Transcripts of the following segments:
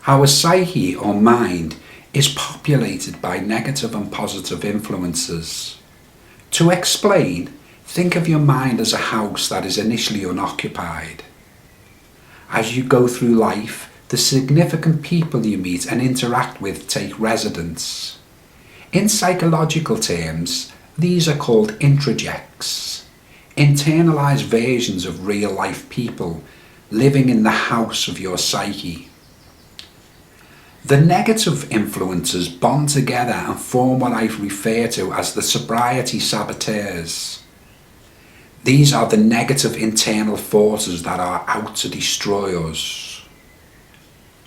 Our psyche or mind is populated by negative and positive influences. To explain, think of your mind as a house that is initially unoccupied. As you go through life, the significant people you meet and interact with take residence. In psychological terms, these are called introjects, internalized versions of real-life people living in the house of your psyche. The negative influences bond together and form what I refer to as the sobriety saboteurs. These are the negative internal forces that are out to destroy us.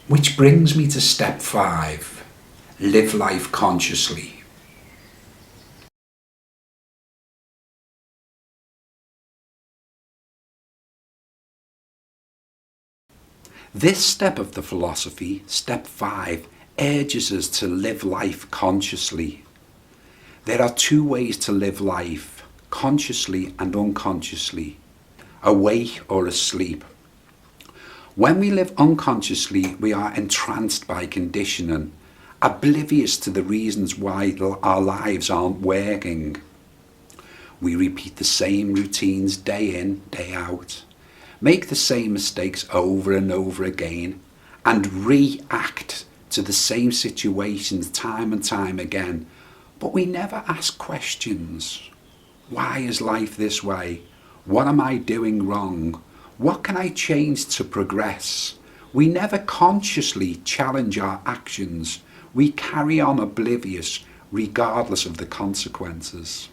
Which brings me to step 5, live life consciously. This step of the philosophy, step 5, urges us to live life consciously. There are 2 ways to live life, consciously and unconsciously, awake or asleep. When we live unconsciously, we are entranced by conditioning, oblivious to the reasons why our lives aren't working. We repeat the same routines day in, day out, make the same mistakes over and over again, and react to the same situations time and time again, but we never ask questions. Why is life this way? What am I doing wrong? What can I change to progress? We never consciously challenge our actions. We carry on oblivious, regardless of the consequences.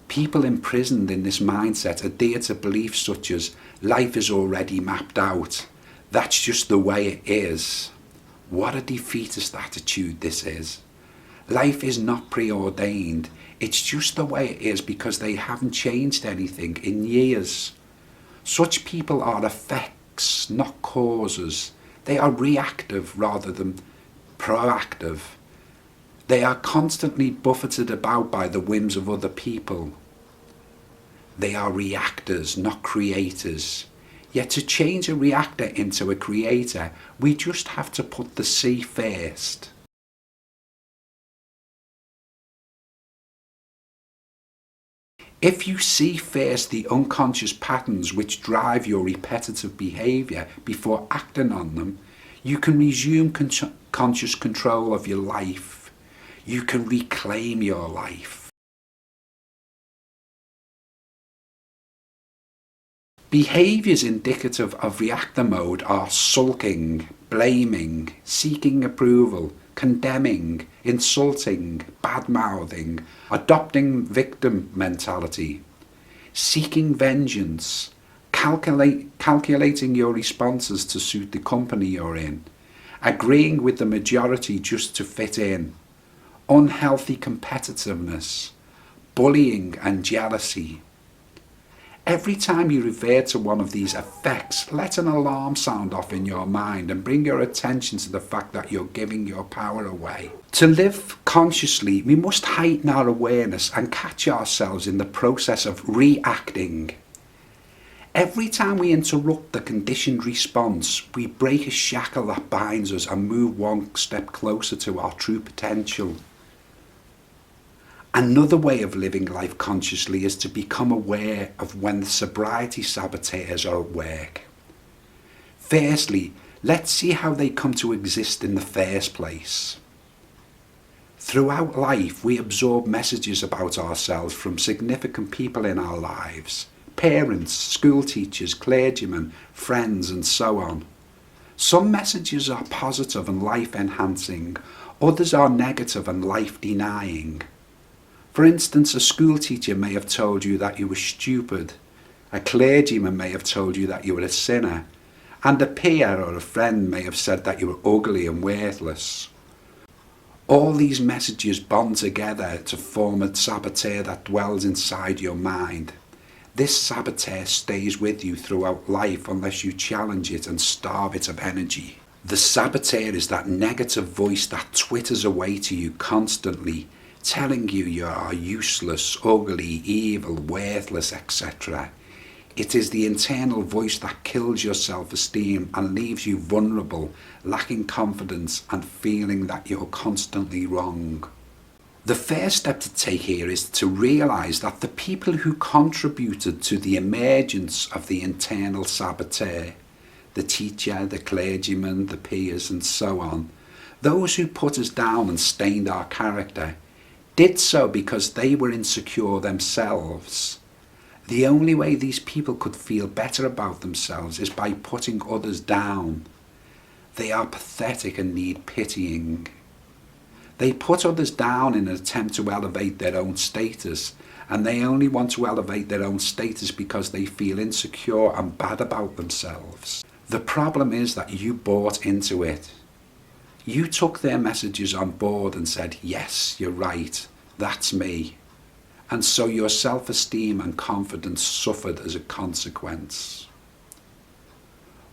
People imprisoned in this mindset adhere to beliefs such as life is already mapped out. That's just the way it is. What a defeatist attitude this is. Life is not preordained. It's just the way it is because they haven't changed anything in years. Such people are effects, not causes. They are reactive rather than proactive. They are constantly buffeted about by the whims of other people. They are reactors, not creators. Yet to change a reactor into a creator, we just have to put the C first. If you see first the unconscious patterns which drive your repetitive behaviour before acting on them, you can resume conscious control of your life. You can reclaim your life. Behaviours indicative of reactor mode are sulking, blaming, seeking approval, condemning, insulting, bad-mouthing, adopting victim mentality, seeking vengeance, calculating your responses to suit the company you're in, agreeing with the majority just to fit in, unhealthy competitiveness, bullying and jealousy. Every time you revert to one of these effects, let an alarm sound off in your mind and bring your attention to the fact that you're giving your power away. To live consciously, we must heighten our awareness and catch ourselves in the process of reacting. Every time we interrupt the conditioned response, we break a shackle that binds us and move one step closer to our true potential. Another way of living life consciously is to become aware of when the sobriety saboteurs are at work. Firstly, let's see how they come to exist in the first place. Throughout life, we absorb messages about ourselves from significant people in our lives, parents, school teachers, clergymen, friends, and so on. Some messages are positive and life-enhancing, others are negative and life-denying. For instance, a school teacher may have told you that you were stupid, a clergyman may have told you that you were a sinner, and a peer or a friend may have said that you were ugly and worthless. All these messages bond together to form a saboteur that dwells inside your mind. This saboteur stays with you throughout life unless you challenge it and starve it of energy. The saboteur is that negative voice that twitters away to you constantly, telling you you are useless, ugly, evil, worthless, etc. It is the internal voice that kills your self-esteem and leaves you vulnerable, lacking confidence and feeling that you're constantly wrong. The first step to take here is to realise that the people who contributed to the emergence of the internal saboteur, the teacher, the clergyman, the peers and so on, those who put us down and stained our character, did so because they were insecure themselves. The only way these people could feel better about themselves is by putting others down. They are pathetic and need pitying. They put others down in an attempt to elevate their own status, and they only want to elevate their own status because they feel insecure and bad about themselves. The problem is that you bought into it. You took their messages on board and said, yes, you're right, that's me. And so your self-esteem and confidence suffered as a consequence.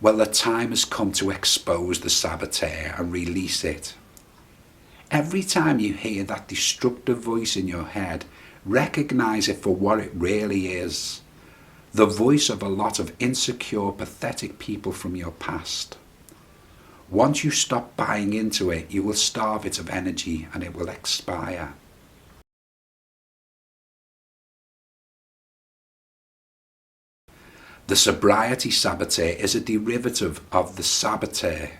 Well, the time has come to expose the saboteur and release it. Every time you hear that destructive voice in your head, recognize it for what it really is. The voice of a lot of insecure, pathetic people from your past. Once you stop buying into it, you will starve it of energy and it will expire. The sobriety saboteur is a derivative of the saboteur.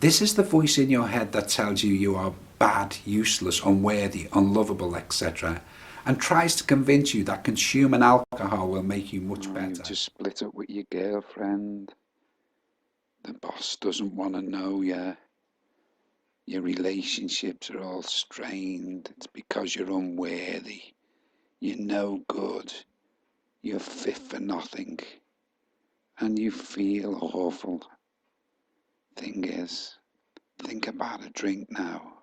This is the voice in your head that tells you you are bad, useless, unworthy, unlovable, etc. and tries to convince you that consuming alcohol will make you much better. You've just split up with your girlfriend. The boss doesn't want to know you. Your relationships are all strained. It's because you're unworthy. You're no good. You're fit for nothing. And you feel awful. Thing is, think about a drink now.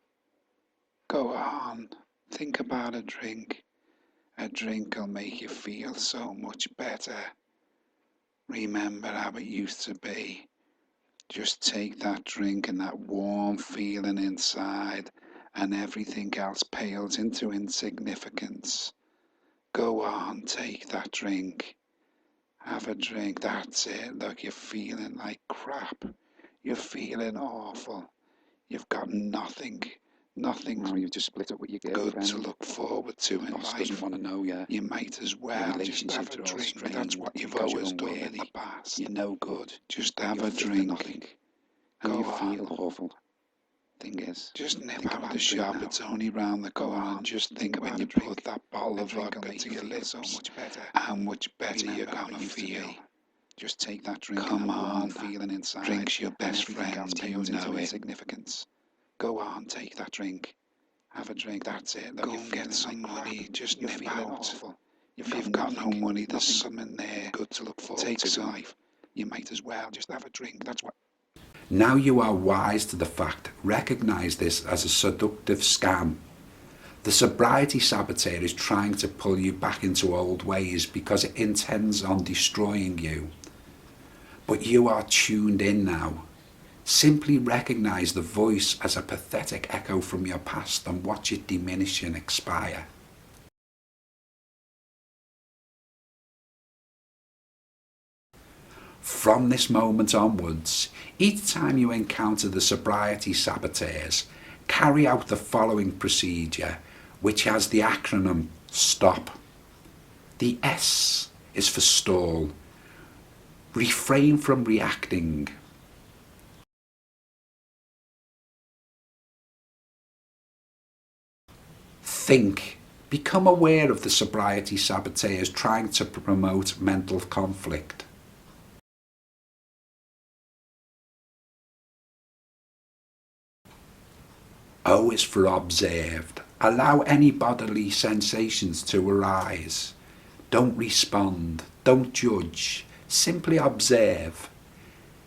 Go on, think about a drink. A drink will make you feel so much better. Remember how it used to be. Just take that drink and that warm feeling inside, and everything else pales into insignificance. Go on, take that drink. Have a drink, that's it. Look, you're feeling like crap. You're feeling awful. You've got nothing. You've just split up with your girlfriend. Good to look forward to in life. Doesn't want to know you. You might as well just have a drink. That's what you've always done in the past. You're no good. Just have a drink. And you feel awful. Thing is, just nip out of the shop. It's only round the corner. And just think when you put that bottle of vodka to your lips, so much better. How much better you're gonna feel. Just take that drink. Come on, feeling inside. Drink's your best friend. You know it. Insignificance. Go on, take that drink. Have a drink. That's it. Go and get some money. Just nip out. If you've got no money, there's something there. Good to look forward to. Take some life. You might as well just have a drink. That's what. Now you are wise to the fact. Recognize this as a seductive scam. The sobriety saboteur is trying to pull you back into old ways because it intends on destroying you. But you are tuned in now. Simply recognize the voice as a pathetic echo from your past and watch it diminish and expire. From this moment onwards, each time you encounter the sobriety saboteurs, carry out the following procedure, which has the acronym STOP. The S is for stall. Refrain from reacting. Think. Become aware of the sobriety saboteurs trying to promote mental conflict. O is for observed. Allow any bodily sensations to arise. Don't respond. Don't judge. Simply observe.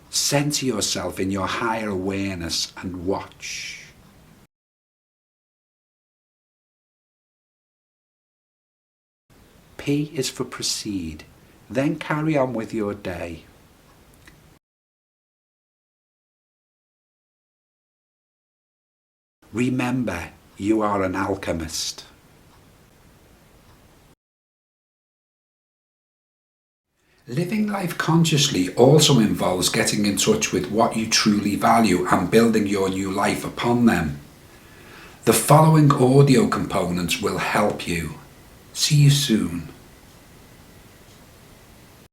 Center yourself in your higher awareness and watch. P is for proceed. Then carry on with your day. Remember, You are an alchemist. Living life consciously also involves getting in touch with what you truly value and building your new life upon them. The following audio components will help you. See you soon.